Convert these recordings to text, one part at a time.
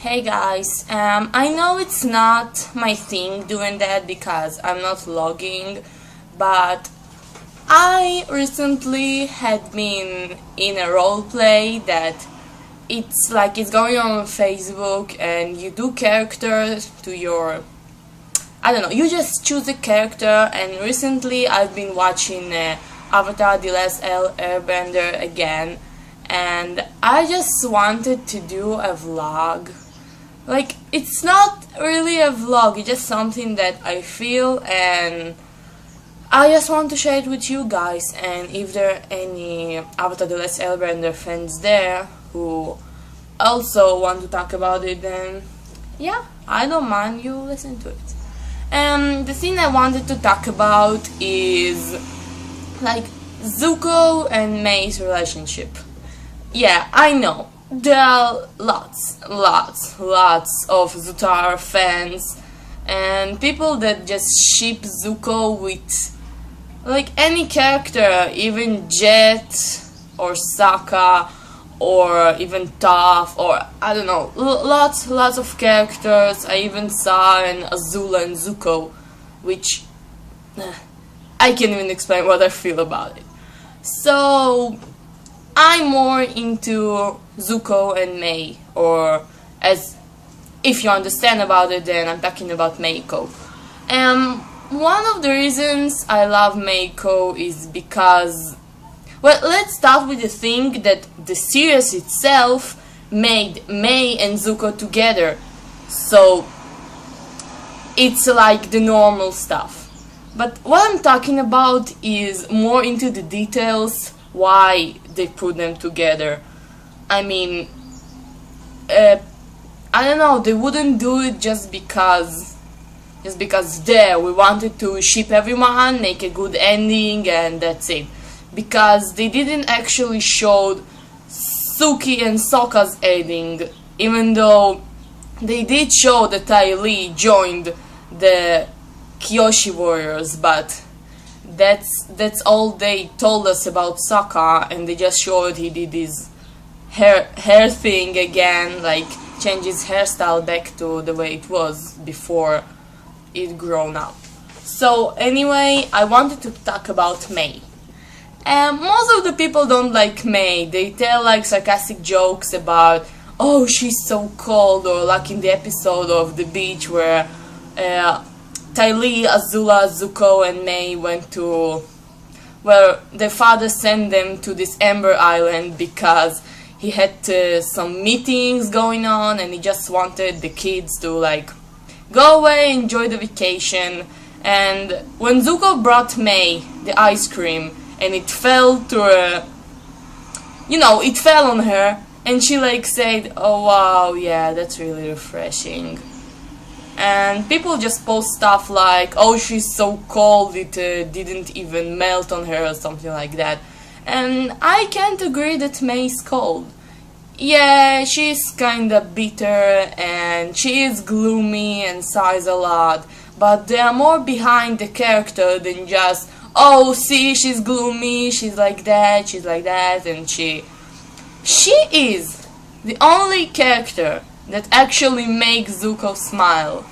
Hey guys, I know it's not my thing doing that because I'm not vlogging, but I recently had been in a roleplay that it's going on Facebook and you do characters to your, I don't know, you just choose a character. And recently I've been watching Avatar The Last Airbender again, and I just wanted to do a vlog. Like, it's not really a vlog, it's just something that I feel and I just want to share it with you guys. And if there are any Avatar The Last Airbender fans there who also want to talk about it, then yeah, I don't mind you listen to it. The thing I wanted to talk about is like Zuko and Mei's relationship. Yeah, I know. There are lots of Zutara fans and people that just ship Zuko with like any character, even Jet or Sokka or even Toph, or I don't know, lots of characters. I even saw an Azula and Zuko, which I can't even explain what I feel about it. So I'm more into Zuko and Mai, or as if you understand about it, then I'm talking about Meiko. One of the reasons I love Meiko is because, well, let's start with the thing that the series itself made Mai and Zuko together, so it's like the normal stuff. But what I'm talking about is more into the details, why they put them together. I mean, I don't know, they wouldn't do it just because there we wanted to ship everyone, make a good ending, and that's it. Because they didn't actually show Suki and Sokka's ending, even though they did show that Tai Li joined the Kyoshi warriors, but that's all they told us about Sokka, and they just showed he did his hair thing again, like change his hairstyle back to the way it was before it grown up. So anyway, I wanted to talk about Mai. Most of the people don't like Mai. They tell like sarcastic jokes about, oh, she's so cold, or like in the episode of the beach where Tai Li, Azula, Zuko and Mai went to, well, their father sent them to this Ember Island because he had some meetings going on and he just wanted the kids to like go away, enjoy the vacation. And when Zuko brought Mai the ice cream and it fell to her, you know, it fell on her, and she like said, oh wow, yeah, that's really refreshing. And people just post stuff like, oh, she's so cold, it didn't even melt on her, or something like that. And I can't agree that Mai's cold. Yeah, she's kinda bitter and she is gloomy and sighs a lot, but they are more behind the character than just, oh, see, she's gloomy, she's like that, and she is the only character that actually makes Zuko smile.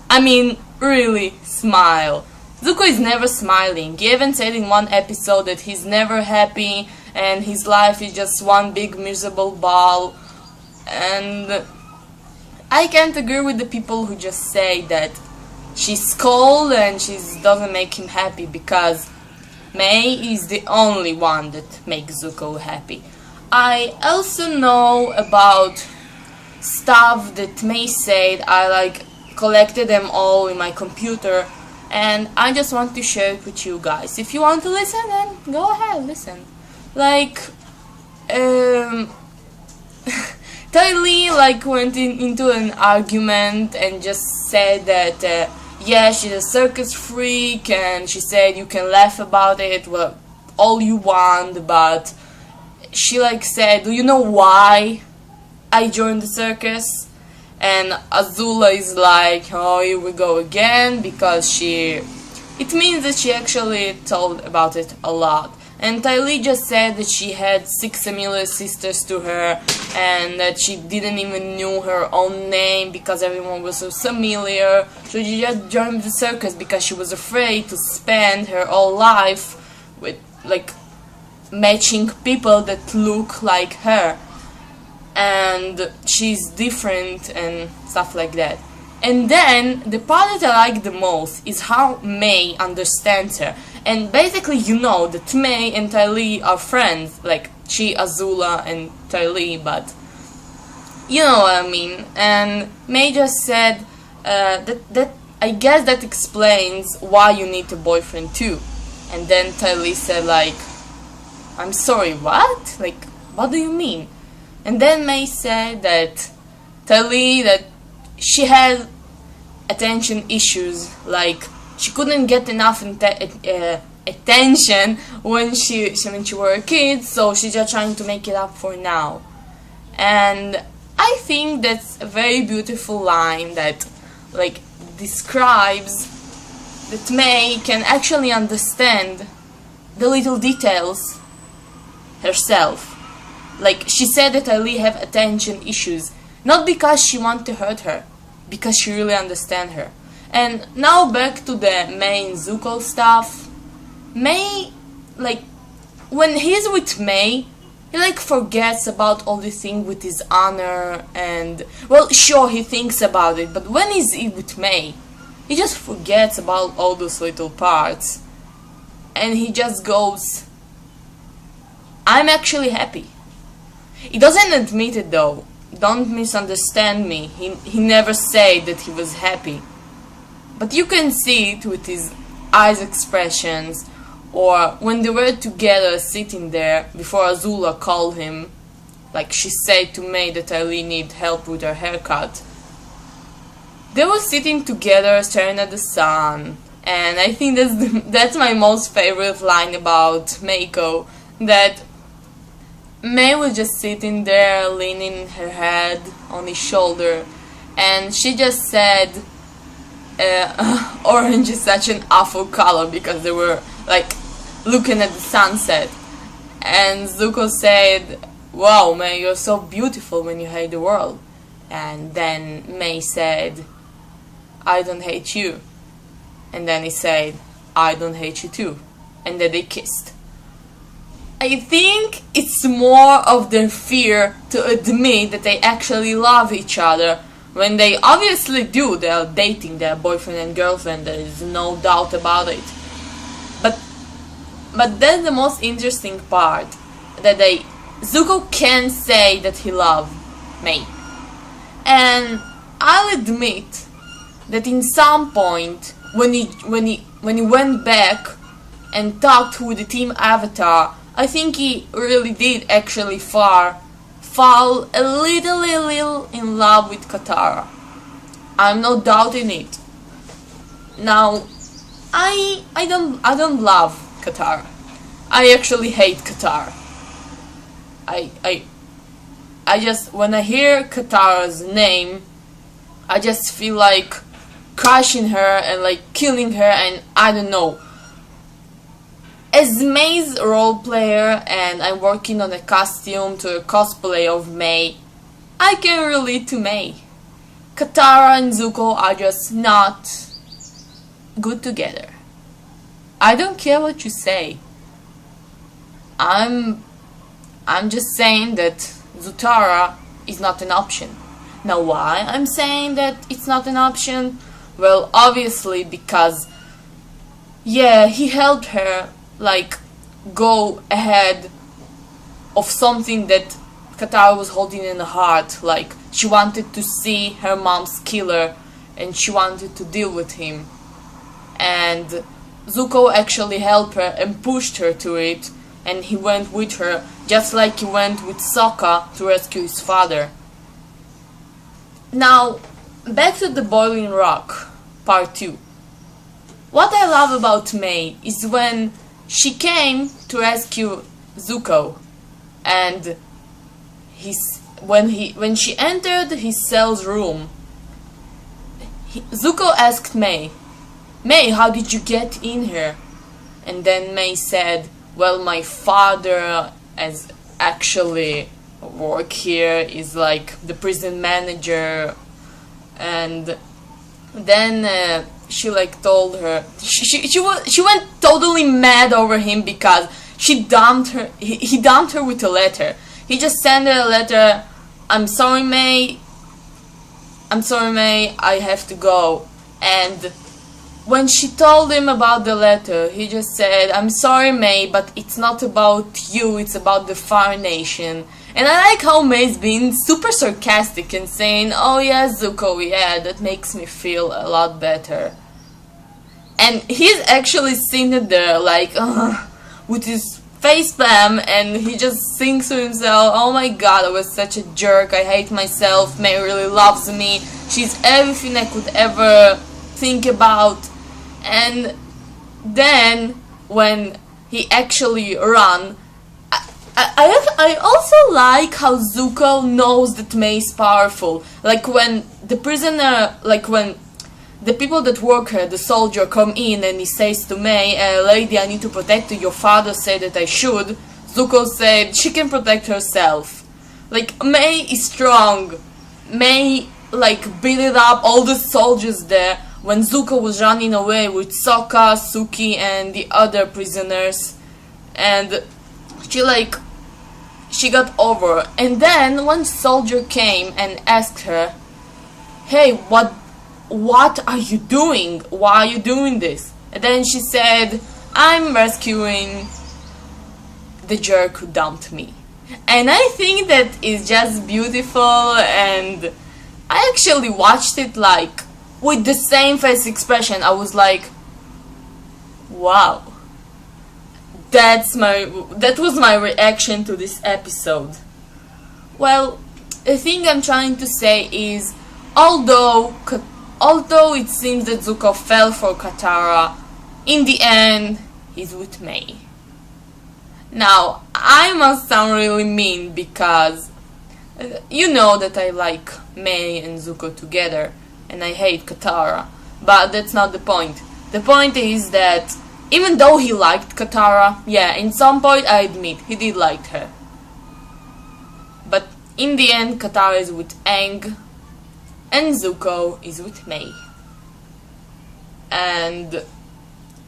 I mean, really smile. Zuko is never smiling. He even said in one episode that he's never happy and his life is just one big miserable ball. And I can't agree with the people who just say that she's cold and she doesn't make him happy, because Mai is the only one that makes Zuko happy. I also know about stuff that Mai said. I like collected them all in my computer and I just want to share it with you guys. If you want to listen, then go ahead, listen. Like, Tai Li like went into an argument and just said that yeah, she's a circus freak, and she said you can laugh about it, well, all you want, but she like said, do you know why I joined the circus? And Azula is like, oh, here we go again, because it means that she actually told about it a lot. and Tylee just said that she had 6 similar sisters to her, and that she didn't even knew her own name because everyone was so familiar. So she just joined the circus because she was afraid to spend her whole life with like matching people that look like her, and she's different and stuff like that. And then the part that I like the most is how Mai understands her. And basically, you know that Mai and Tylee are friends, like she, Azula, and Tylee, but you know what I mean. And Mai just said that I guess that explains why you need a boyfriend too. And then Tylee said like, I'm sorry, what? Like, what do you mean? And then Mai said that Tylee, that she had attention issues, like she couldn't get enough attention when she were a kid, so she's just trying to make it up for now. And I think that's a very beautiful line that like describes that Mai can actually understand the little details herself. Like, she said that Tylee have attention issues, not because she wants to hurt her, because she really understands her. And now back to the Mai and Zuko stuff. Mai, like, when he's with Mai, he like forgets about all this thing with his honor, and well, sure, he thinks about it, but when he's with Mai, he just forgets about all those little parts, and he just goes, I'm actually happy. He doesn't admit it though, don't misunderstand me, he never said that he was happy, but you can see it with his eyes expressions, or when they were together sitting there before Azula called him, like she said to Mai that Tylee need help with her haircut. They were sitting together staring at the sun, and I think that's my most favorite line about Mako, that Mai was just sitting there leaning her head on his shoulder, and she just said orange is such an awful color, because they were like looking at the sunset, and Zuko said, wow, Mai, you're so beautiful when you hate the world. And then Mai said, I don't hate you. And then he said, I don't hate you too. And then they kissed. I think it's more of their fear to admit that they actually love each other, when they obviously do. They are dating, their boyfriend and girlfriend, there is no doubt about it. But that's the most interesting part, that Zuko can say that he loves Mai. And I'll admit that in some point, when he went back and talked with the Team Avatar, I think he really did actually fall a little in love with Katara. I'm not doubting it. Now, I don't love Katara. I actually hate Katara. I just, when I hear Katara's name, I just feel like crushing her and like killing her, and I don't know. As Mai's role player, and I'm working on a costume to a cosplay of Mai, I can relate to Mai. Katara and Zuko are just not good together. I don't care what you say. I'm just saying that Zutara is not an option. Now why I'm saying that it's not an option? Well, obviously because, yeah, he helped her like go ahead of something that Katara was holding in her heart. Like, she wanted to see her mom's killer and she wanted to deal with him. And Zuko actually helped her and pushed her to it, and he went with her, just like he went with Sokka to rescue his father. Now, back to the Boiling Rock, part 2. What I love about Mai is when she came to rescue Zuko, and when she entered his cell's room, Zuko asked Mai, how did you get in here? And then Mai said, well, my father has actually work here, is like the prison manager. And then she like told her, she went totally mad over him because he dumped her with a letter. He just sent her a letter, I'm sorry May, I have to go. And when she told him about the letter, he just said, I'm sorry May, but it's not about you, it's about the Fire Nation. And I like how May's being super sarcastic and saying, oh yeah, Zuko, yeah, that makes me feel a lot better. And he's actually sitting there like, with his facepalm, and he just thinks to himself, oh my god, I was such a jerk, I hate myself, May really loves me, she's everything I could ever think about. And then when he actually ran, I also like how Zuko knows that May is powerful. Like when the prisoner, like when the people that work here, the soldier, come in and he says to May, lady, I need to protect you, your father said that I should. Zuko said she can protect herself. Like, May is strong. May, like, beat it up all the soldiers there when Zuko was running away with Sokka, Suki and the other prisoners. And she got over. And then one soldier came and asked her, hey, what are you doing? Why are you doing this? And then she said, I'm rescuing the jerk who dumped me. And I think that is just beautiful, and I actually watched it like with the same face expression. I was like, wow. That was my reaction to this episode. Well, the thing I'm trying to say is, although it seems that Zuko fell for Katara, in the end, he's with May. Now, I must sound really mean because you know that I like Mai and Zuko together, and I hate Katara, but that's not the point. The point is that even though he liked Katara, yeah, in some point I admit, he did like her. But in the end, Katara is with Aang, and Zuko is with Mai. And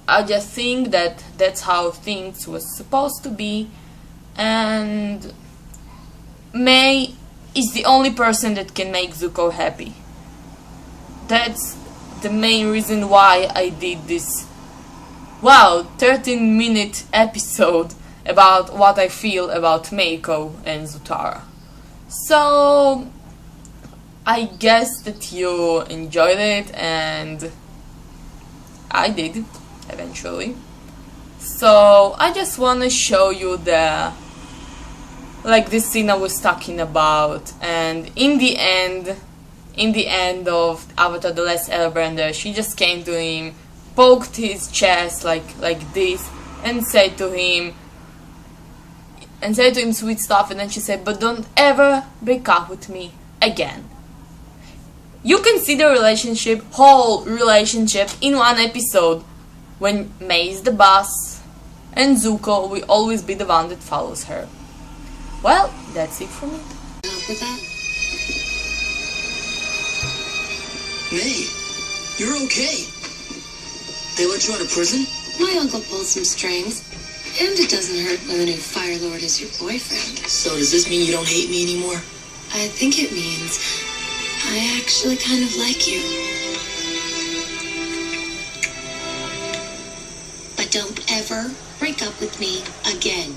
I just think that that's how things was supposed to be, and Mai is the only person that can make Zuko happy. That's the main reason why I did this, wow, 13-minute episode about what I feel about Meiko and Zutara. So I guess that you enjoyed it, and I did eventually. So I just want to show you this scene I was talking about. And in the end of Avatar: The Last Airbender, she just came to him, poked his chest like this, and said to him sweet stuff, and then she said, but don't ever break up with me again. You can see the whole relationship in one episode, when Mai is the boss and Zuko will always be the one that follows her. Well, that's it for me. With that? May, you're okay. They let you out of prison? My uncle pulled some strings, and it doesn't hurt when the new Fire Lord is your boyfriend. So does this mean you don't hate me anymore? I think it means I actually kind of like you. But don't ever break up with me again.